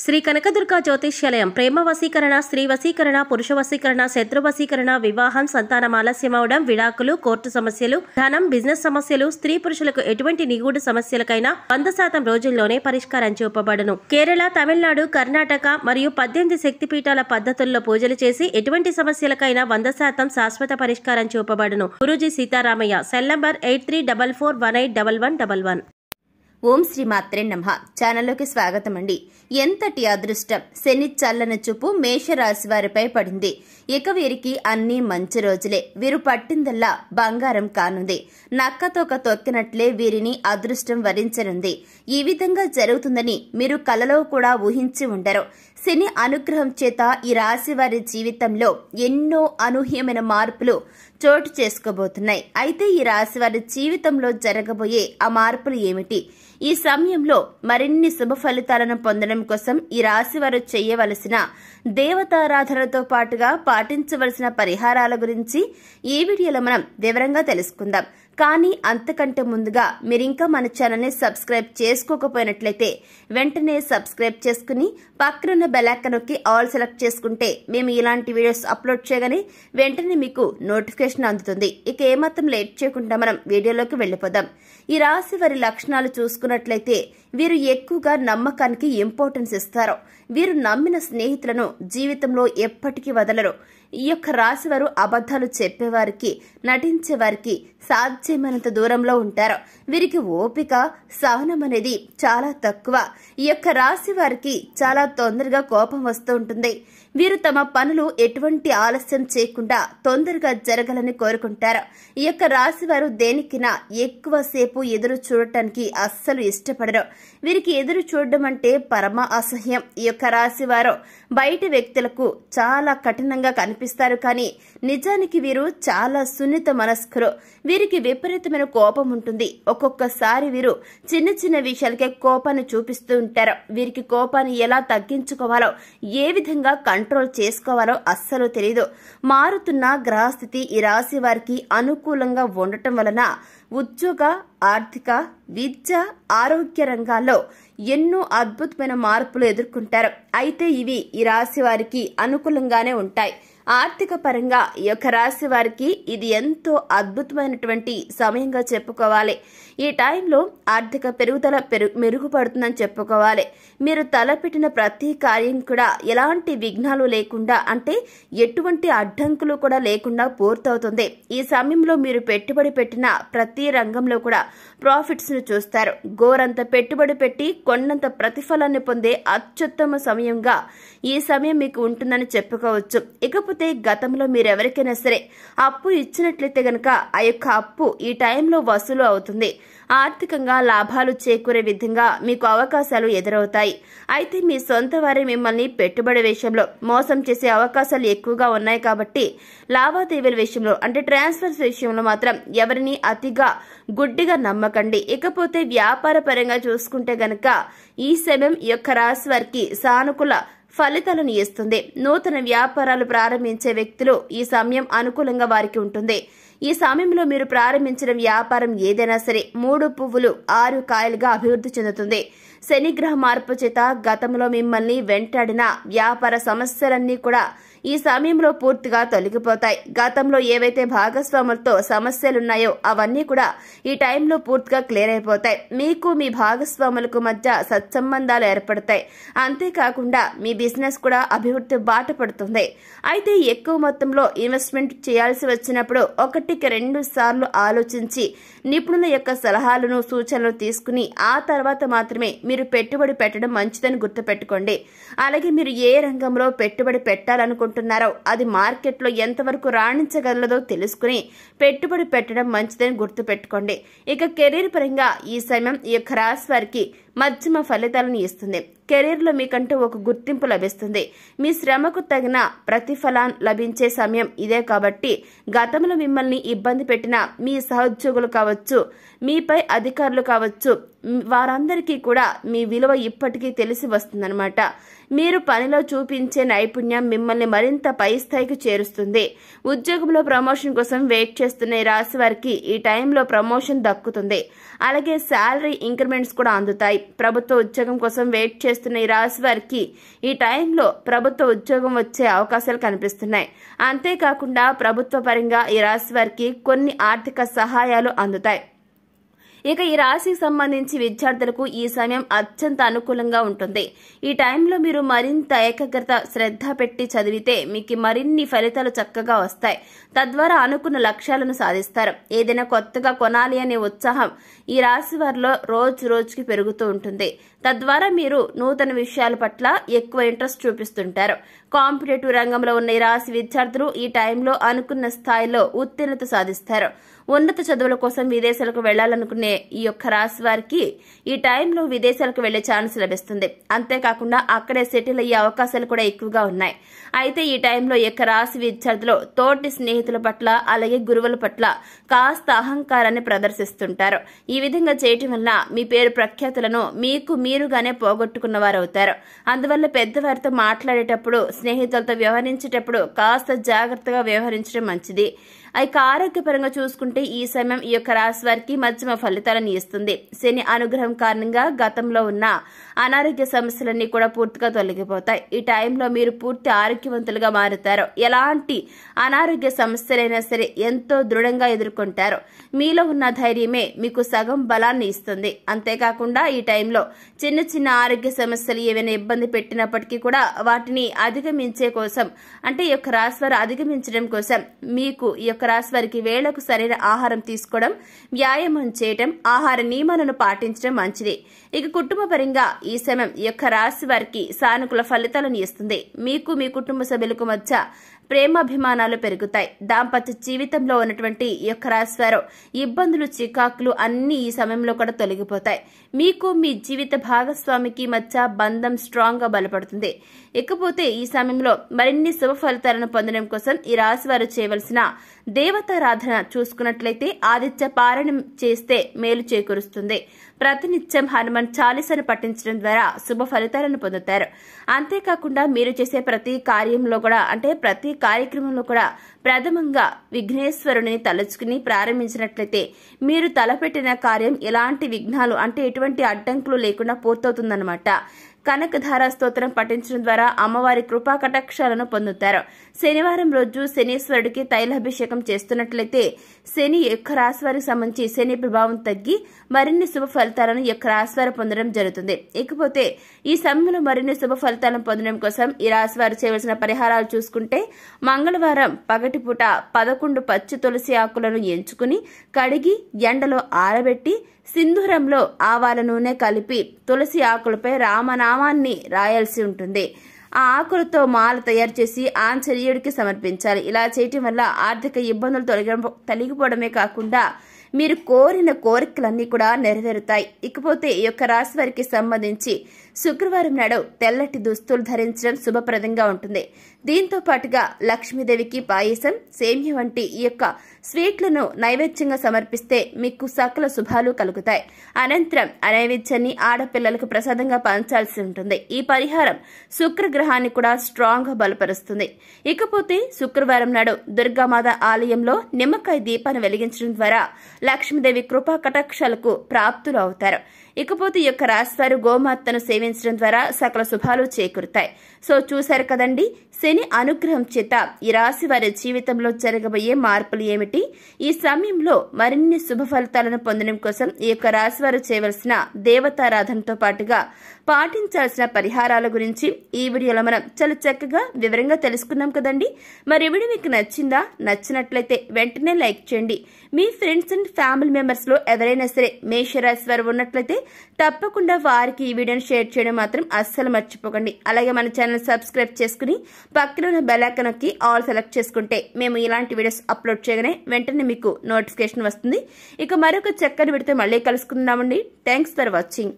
శ్రీ కనకదుర్గ జ్యోతిష్యాలయం ప్రేమ వశీకరణ, స్త్రీ వశీకరణ, పురుష వశీకరణ, శత్రు వశీకరణ, వివాహం, సంతానం ఆలస్యమవడం, విడాకులు, కోర్టు సమస్యలు, ధనం, బిజినెస్ సమస్యలు, స్త్రీ పురుషులకు ఎటువంటి నిగూఢ సమస్యలకైనా 100% రోజుల్లోనే పరిష్కారం చూపబడును. కేరళ, తమిళనాడు, కర్ణాటక మరియు 18 శక్తిపీఠాల పద్ధతుల్లో పూజలు చేసి ఎటువంటి సమస్యలకైనా 100% శాశ్వత పరిష్కారం చూపబడును. గురూజీ సీతారామయ్య. Cell number 8344181111. ఓం శ్రీ మాత్రే నమః. ఛానల్లోకి స్వాగతం అండి. ఎంతటి అదృష్టం! శని చల్లన చూపు మేషరాశి వారిపై పడింది. ఇక వీరికి అన్ని మంచి రోజులే. వీరు పట్టిందల్లా బంగారం కానుంది. నక్కతోక తొక్కినట్లే వీరిని అదృష్టం వరించనుంది. ఈ విధంగా జరుగుతుందని మీరు కలలో కూడా ఊహించి ఉండరు. శని అనుగ్రహం చేత ఈ రాశి వారి జీవితంలో ఎన్నో అనూహ్యమైన మార్పులు చోటు చేసుకోబోతున్నాయి. అయితే ఈ రాశి వారి జీవితంలో జరగబోయే ఆ మార్పులు ఏమిటి? ఈ సమయంలో మరిన్ని శుభ ఫలితాలను పొందడం కోసం ఈ రాశి వారు చేయవలసిన దేవతారాధనతో పాటుగా పాటించవలసిన పరిహారాల గురించి ఈ వీడియోలో మనం వివరంగా తెలుసుకుందాం. కానీ అంతకంటే ముందుగా మీరింకా మన ఛానల్ని సబ్స్క్రైబ్ చేసుకోకపోయినట్లయితే వెంటనే సబ్స్క్రైబ్ చేసుకుని పక్కనున్న బెల్ ఐకాన్ నొక్కి ఆల్ సెలెక్ట్ చేసుకుంటే మేము ఇలాంటి వీడియోస్ అప్లోడ్ చేయగానే వెంటనే మీకు నోటిఫికేషన్ అందుతుంది. ఇక ఏమాత్రం లేట్ చేయకుండా మనం వీడియోలోకి వెళ్ళిపోదాం. ఈ రాశి వారి లక్షణాలు చూసుకున్నట్లయితే వీరు ఎక్కువగా నమ్మకానికి ఇంపార్టెన్స్ ఇస్తారు. వీరు నమ్మిన స్నేహితులను జీవితంలో ఎప్పటికీ వదలరు. ఈ యొక్క రాశి వారు అబద్ధాలు చెప్పేవారికి, నటించేవారికి సాధ్యమైనంత దూరంలో ఉంటారు. వీరికి ఓపిక, సహనం అనేది చాలా తక్కువ. ఈ యొక్క రాశి వారికి చాలా తొందరగా కోపం వస్తూ ఉంటుంది. వీరు తమ పనులు ఎటువంటి ఆలస్యం చేయకుండా తొందరగా జరగాలని కోరుకుంటారు. ఈ యొక్క రాశి వారు దేనికైనా ఎక్కువసేపు ఎదురు చూడటానికి అస్సలు ఇష్టపడరు. వీరికి ఎదురు చూడడం అంటే పరమ అసహ్యం. ఈ యొక్క రాశి వారు బయట వ్యక్తులకు చాలా కఠినంగా కనిపిస్తారు, కానీ నిజానికి వీరు చాలా సున్నిత మనస్కులు. వీరికి విపరీతమైన కోపం ఉంటుంది. ఒక్కొక్కసారి వీరు చిన్న చిన్న విషయాలకే కోపాన్ని చూపిస్తూ ఉంటారు. వీరికి కోపాన్ని ఎలా తగ్గించుకోవాలో, ఏ విధంగా కంట్రోల్ చేసుకోవాలో అస్సలు తెలియదు. మారుతున్న గ్రహస్థితి ఈ రాశి వారికి అనుకూలంగా ఉండటం వలన ఉద్యోగ, ఆర్థిక, విద్య, ఆరోగ్య రంగాల్లో ఎన్నో అద్భుతమైన మార్పులు ఎదుర్కొంటారు. అయితే ఇవి ఈ రాశి వారికి అనుకూలంగానే ఉంటాయి. ఆర్థిక పరంగా ఈ యొక్క రాశి వారికి ఇది ఎంతో అద్భుతమైనటువంటి సమయంగా చెప్పుకోవాలి. ఈ టైంలో ఆర్థిక పెరుగుదల మెరుగుపడుతుందని చెప్పుకోవాలి. మీరు తలపెట్టిన ప్రతి కార్యం కూడా ఎలాంటి విఘ్నాలు లేకుండా, అంటే ఎటువంటి అడ్డంకులు కూడా లేకుండా పూర్తవుతుంది. ఈ సమయంలో మీరు పెట్టుబడి పెట్టిన ప్రతి రంగంలో కూడా ప్రాఫిట్స్ ను చూస్తారు. గోరంత పెట్టుబడి పెట్టి కొండంత ప్రతిఫలాన్ని పొందే అత్యుత్తమ సమయంగా ఈ సమయం మీకు ఉంటుందని చెప్పుకోవచ్చు. ఇకపోతే గతంలో మీరెవరికైనా సరే అప్పు ఇచ్చినట్లయితే గనక ఆ యొక్క అప్పు ఈ టైంలో వసూలు అవుతుంది. ఆర్థికంగా లాభాలు చేకూరే విధంగా మీకు అవకాశాలు ఎదురవుతాయి. అయితే మీ సొంత వారే మిమ్మల్ని పెట్టుబడి విషయంలో మోసం చేసే అవకాశాలు ఎక్కువగా ఉన్నాయి. కాబట్టి లావాదేవీల విషయంలో, అంటే ట్రాన్స్ఫర్స్ విషయంలో మాత్రం ఎవరిని అతిగా గుడ్డిగా నమ్మకండి. ఇకపోతే వ్యాపార పరంగా చూసుకుంటే గనక ఈ సమయం ఈ యొక్క రాశి వారికి సానుకూల ఫలితాలను ఇస్తుంది. నూతన వ్యాపారాలు ప్రారంభించే వ్యక్తులు ఈ సమయం అనుకూలంగా వారికి ఉంటుంది. ఈ సమయంలో మీరు ప్రారంభించిన వ్యాపారం ఏదైనా సరే 3 పువ్వులు 6 కాయలుగా అభివృద్ధి చెందుతుంది. శనిగ్రహ మార్పు చేత గతంలో మిమ్మల్ని వెంటాడిన వ్యాపార సమస్యలన్నీ కూడా ఈ సమయంలో పూర్తిగా తొలగిపోతాయి. గతంలో ఏవైతే భాగస్వాములతో సమస్యలున్నాయో అవన్నీ కూడా ఈ టైంలో పూర్తిగా క్లియర్ అయిపోతాయి. మీకు మీ భాగస్వాములకు మధ్య సత్సంబంధాలు ఏర్పడతాయి. అంతేకాకుండా మీ బిజినెస్ కూడా అభివృద్ధి బాట పడుతుంది. అయితే ఎక్కువ మొత్తంలో ఇన్వెస్ట్మెంట్ చేయాల్సి వచ్చినప్పుడు 1కి 2 సార్లు ఆలోచించి నిపుణుల యొక్క సలహాలను, సూచనలు తీసుకుని ఆ తర్వాత మాత్రమే మీరు పెట్టుబడి పెట్టడం మంచిదని గుర్తుపెట్టుకోండి. అలాగే మీరు ఏ రంగంలో పెట్టుబడి పెట్టాలనుకుంటున్నారో అది మార్కెట్లో ఎంతవరకు రాణించగలదో తెలుసుకుని పెట్టుబడి పెట్టడం మంచిదని గుర్తుపెట్టుకోండి. ఇక కెరీర్ పరంగా ఈ సమయం ఈ యొక్క రాశి వారికి మధ్యమ ఫలితాలను ఇస్తుంది. కెరీర్లో మీకంటూ ఒక గుర్తింపు లభిస్తుంది. మీ శ్రమకు తగిన ప్రతిఫలం లభించే సమయం ఇదే. కాబట్టి గతంలో మిమ్మల్ని ఇబ్బంది పెట్టిన మీ సహోద్యోగులు కావచ్చు, మీపై అధికారులు కావచ్చు, వారందరికీ కూడా మీ విలువ ఇప్పటికీ తెలిసి వస్తుందన్నమాట. మీరు పనిలో చూపించే నైపుణ్యం మిమ్మల్ని మరింత పై స్థాయికి చేరుస్తుంది. ఉద్యోగంలో ప్రమోషన్ కోసం వెయిట్ చేస్తున్న ఈ రాశి వారికి ఈ టైంలో ప్రమోషన్ దక్కుతుంది. అలాగే శాలరీ ఇంక్రిమెంట్స్ కూడా అందుతాయి. ప్రభుత్వ ఉద్యోగం కోసం వెయిట్ చేస్తున్న ఈ రాశి వారికి ఈ టైంలో ప్రభుత్వ ఉద్యోగం వచ్చే అవకాశాలు కనిపిస్తున్నాయి. అంతేకాకుండా ప్రభుత్వ పరంగా ఈ రాశి వారికి కొన్ని ఆర్థిక సహాయాలు అందుతాయి. ఇక ఈ రాశికి సంబంధించి విద్యార్థులకు ఈ సమయం అత్యంత అనుకూలంగా ఉంటుంది. ఈ టైంలో మీరు మరింత ఏకాగ్రత శ్రద్ధ పెట్టి చదివితే మీకు మరిన్ని ఫలితాలు చక్కగా వస్తాయి. తద్వారా అనుకున్న లక్ష్యాలను సాధిస్తారు. ఏదైనా కొత్తగా కొనాలి అనే ఉత్సాహం ఈ రాశి వారిలో రోజు రోజుకి పెరుగుతూ ఉంటుంది. తద్వారా మీరు నూతన విషయాల పట్ల ఎక్కువ ఇంట్రెస్ట్ చూపిస్తుంటారు. కాంపిటేటివ్ రంగంలో ఉన్న ఈ రాశి విద్యార్థులు ఈ టైంలో అనుకున్న స్థాయిలో ఉత్తీర్ణత సాధిస్తారు. ఉన్నత చదువుల కోసం విదేశాలకు వెళ్లాలనుకునే ఈ యొక్క రాశి వారికి ఈ టైంలో విదేశాలకు వెళ్లే ఛాన్స్ లభిస్తుంది. అంతేకాకుండా అక్కడే సెటిల్ అయ్యే అవకాశాలు కూడా ఎక్కువగా ఉన్నాయి. అయితే ఈ టైంలో ఈ యొక్క రాశి విద్యార్థులు తోటి స్నేహితుల పట్ల అలాగే గురువుల పట్ల కాస్త అహంకారాన్ని ప్రదర్శిస్తుంటారు. ఈ విధంగా చేయటం వల్ల మీ పేరు ప్రఖ్యాతులను మీకు మీరుగానే పోగొట్టుకున్న వారు అవుతారు. అందువల్ల పెద్దవారితో మాట్లాడేటప్పుడు స్నేహితులతో వ్యవహరించేటప్పుడు కాస్త జాగ్రత్తగా వ్యవహరించడం మంచిది. ఇక ఆరోగ్యపరంగా చూసుకుంటే ఈ సమయం ఈ యొక్క రాశి వారికి మధ్యమ ఫలితాలను ఇస్తుంది. శని అనుగ్రహం కారణంగా గతంలో ఉన్న అనారోగ్య సమస్యలన్నీ కూడా పూర్తిగా తొలగిపోతాయి. ఈ టైంలో మీరు పూర్తి ఆరోగ్యవంతులుగా మారుతారు. ఎలాంటి అనారోగ్య సమస్యలైనా సరే ఎంతో దృఢంగా ఎదుర్కొంటారు. మీలో ఉన్న ధైర్యమే మీకు సగం బలాన్ని ఇస్తుంది. అంతేకాకుండా ఈ టైంలో చిన్న చిన్న ఆరోగ్య సమస్యలు ఏవైనా ఇబ్బంది పెట్టినప్పటికీ కూడా వాటిని అధిగమించే కోసం అంటే ఈ యొక్క రాశి వారు అధిగమించడం కోసం మీకు ఈ యొక్క రాశి వారికి వేళకు సరైన ఆహారం తీసుకోవడం, వ్యాయామం చేయడం, ఆహార నియమాలను పాటించడం మంచిది. ఇక కుటుంబ పరంగా ఈ సమయం ఈ యొక్క రాశి వారికి సానుకూల ఫలితాలను ఇస్తుంది. మీకు మీ కుటుంబ సభ్యులకు మధ్య ప్రేమాభిమానాలు పెరుగుతాయి. దాంపత్య జీవితంలో ఉన్నటువంటి ఈ యొక్క రాశి వారు ఇబ్బందులు చికాకులు అన్ని ఈ సమయంలో కూడా తొలగిపోతాయి. మీకు మీ జీవిత భాగస్వామికి మధ్య బంధం స్ట్రాంగ్ గా బలపడుతుంది. ఇకపోతే ఈ సమయంలో మరిన్ని శుభ ఫలితాలను పొందడం కోసం ఈ రాశి వారు చేయవలసిన దేవతారాధన చూసుకున్నట్లయితే ఆదిత్య పారాయణం చేస్తే మేలు చేకూరుస్తుంది. ప్రతినిత్యం హనుమాన్ చాలీసాను పఠించడం ద్వారా శుభ ఫలితాలను పొందుతారు. అంతేకాకుండా మీరు చేసే ప్రతి కార్యంలో కూడా అంటే ప్రతి కార్యక్రమంలో కూడా ప్రథమంగా విఘ్నేశ్వరుని తలుచుకుని ప్రారంభించినట్లయితే మీరు తలపెట్టిన కార్యం ఎలాంటి విఘ్నాలు అంటే ఎటువంటి అడ్డంకులు లేకుండా పూర్తవుతుందన్నమాట. కనకధార స్తోత్రం పఠించడం ద్వారా అమ్మవారి కృపా కటాక్షాలను పొందుతారు. శనివారం రోజు శనీశ్వరుడికి తైలాభిషేకం చేస్తున్నట్లయితే శని యొక్క రాశి వారికి సంబంధించి శని ప్రభావం తగ్గి మరిన్ని శుభ ఫలితాలను యొక్క రాశి వారు పొందడం జరుగుతుంది. ఇకపోతే ఈ సమయంలో మరిన్ని శుభ ఫలితాలను పొందడం కోసం ఈ రాశి వారు చేయవలసిన పరిహారాలు చూసుకుంటే మంగళవారం పగటిపూట 11 పచ్చి తులసి ఆకులను ఎంచుకుని కడిగి ఎండలో ఆరబెట్టి సింధూరంలో ఆవాల నూనె కలిపి తులసి ఆకులపై రామనామాన్ని రాయాల్సి ఉంటుంది. ఆ ఆకులతో మాల తయారు చేసి ఆంజనేయుడికి సమర్పించాలి. ఇలా చేయటం వల్ల ఆర్థిక ఇబ్బందులు తొలగిపోవడమే కాకుండా మీరు కోరిన కోరికలన్నీ కూడా నెరవేరుతాయి. ఇకపోతే ఈ యొక్క రాశి వారికి సంబంధించి శుక్రవారం నాడు తెల్లటి దుస్తులు ధరించడం శుభప్రదంగా ఉంటుంది. దీంతో పాటుగా లక్ష్మీదేవికి పాయసం, సేమ్య వంటి ఈ యొక్క స్వీట్లను నైవేద్యంగా సమర్పిస్తే మీకు సకల శుభాలు కలుగుతాయి. అనంతరం ఆ నైవేద్యాన్ని ఆడపిల్లలకు ప్రసాదంగా పంచాల్సి ఉంటుంది. ఈ పరిహారం శుక్రగ్రహాన్ని కూడా స్ట్రాంగ్ గా బలపరుస్తుంది. ఇకపోతే శుక్రవారం నాడు దుర్గామాత ఆలయంలో నిమ్మకాయ దీపాన్ని వెలిగించడం ద్వారా లక్ష్మీదేవి కృపా కటాక్షాలకు ప్రాప్తులు అవుతారు. ఇకపోతే ఈ యొక్క రాశివారు గోమాతను సేవించడం ద్వారా సకల శుభాలు చేకూరుతాయి. సో చూశారు కదండి, శని అనుగ్రహం చేత ఈ రాశి వారి జీవితంలో జరగబోయే మార్పులు ఏమిటి? ఈ సమయంలో మరిన్ని శుభ ఫలితాలను పొందడం కోసం ఈ యొక్క రాశి వారు చేయవలసిన దేవతారాధనతో పాటుగా పాటించాల్సిన పరిహారాల గురించి ఈ వీడియోలో మనం చాలా చక్కగా వివరంగా తెలుసుకున్నాం కదండి. మరి ఈ వీడియో మీకు నచ్చిందా? నచ్చినట్లయితే వెంటనే లైక్ చేయండి. మీ ఫ్రెండ్స్ అండ్ ఫ్యామిలీ మెంబర్స్ లో ఎవరైనా సరే మేషరాశి వారు ఉన్నట్లయితే తప్పకుండా వారికి ఈ వీడియోని షేర్ చేయడం మాత్రం అస్సలు మర్చిపోకండి. అలాగే మన ఛానల్ సబ్స్క్రైబ్ చేసుకుని పక్కన ఉన్న బెల్ ఐకాన్ నొక్కి ఆల్ సెలెక్ట్ చేసుకుంటే మేము ఇలాంటి వీడియోస్ అప్లోడ్ చేయగానే వెంటనే మీకు నోటిఫికేషన్ వస్తుంది. ఇక మరొక చక్కని వీడియోతో మళ్ళీ కలుసుకుందామండి. Thanks for watching.